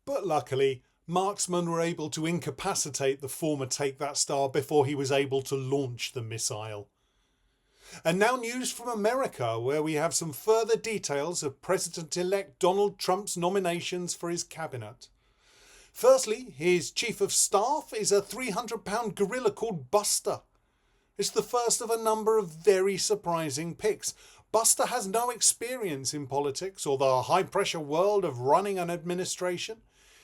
But luckily, marksmen were able to incapacitate the former Take That star before he was able to launch the missile. And now news from America, where we have some further details of President-elect Donald Trump's nominations for his cabinet. Firstly, his chief of staff is a 300-pound gorilla called Buster. It's the first of a number of very surprising picks. Buster has no experience in politics or the high-pressure world of running an administration.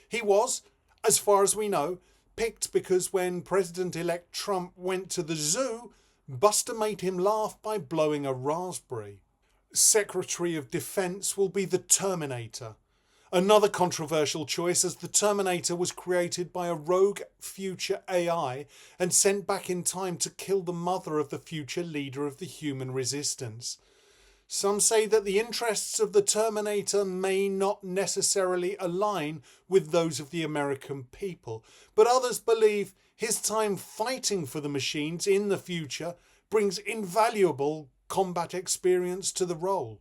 He was, as far as we know, picked because when President-elect Trump went to the zoo, Buster made him laugh by blowing a raspberry. Secretary of Defense will be the Terminator. Another controversial choice, as the Terminator was created by a rogue future AI and sent back in time to kill the mother of the future leader of the human resistance. Some say that the interests of the Terminator may not necessarily align with those of the American people, but others believe his time fighting for the machines in the future brings invaluable combat experience to the role.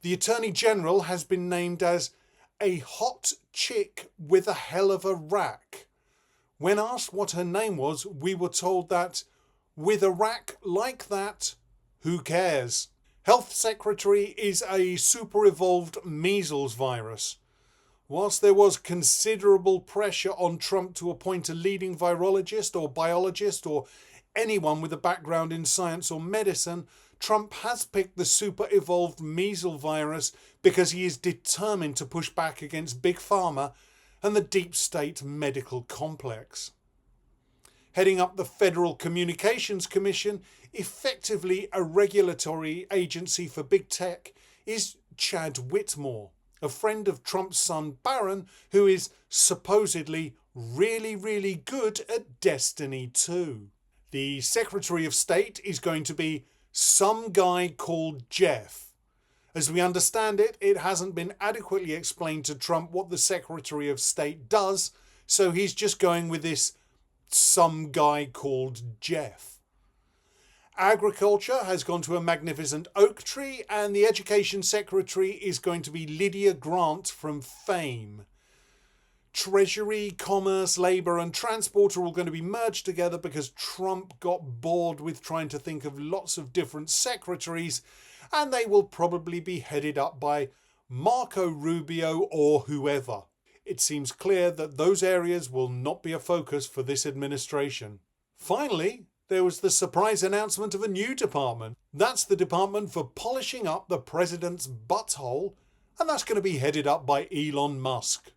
The Attorney General has been named as a hot chick with a hell of a rack. When asked what her name was, we were told that, with a rack like that, who cares? Health Secretary is a super-evolved measles virus. Whilst there was considerable pressure on Trump to appoint a leading virologist or biologist or anyone with a background in science or medicine, Trump has picked the super-evolved measles virus because he is determined to push back against Big Pharma and the deep state medical complex. Heading up the Federal Communications Commission, effectively a regulatory agency for big tech, is Chad Whitmore, a friend of Trump's son Barron, who is supposedly really good at Destiny 2. The Secretary of State is going to be some guy called Jeff. As we understand it, it hasn't been adequately explained to Trump what the Secretary of State does, so he's just going with this some guy called Jeff. Agriculture has gone to a magnificent oak tree, and the Education Secretary is going to be Lydia Grant from Fame. Treasury, Commerce, Labour and Transport are all going to be merged together because Trump got bored with trying to think of lots of different secretaries, and they will probably be headed up by Marco Rubio or whoever. It seems clear that those areas will not be a focus for this administration. Finally, there was the surprise announcement of a new department. That's the department for polishing up the president's butthole, and that's going to be headed up by Elon Musk.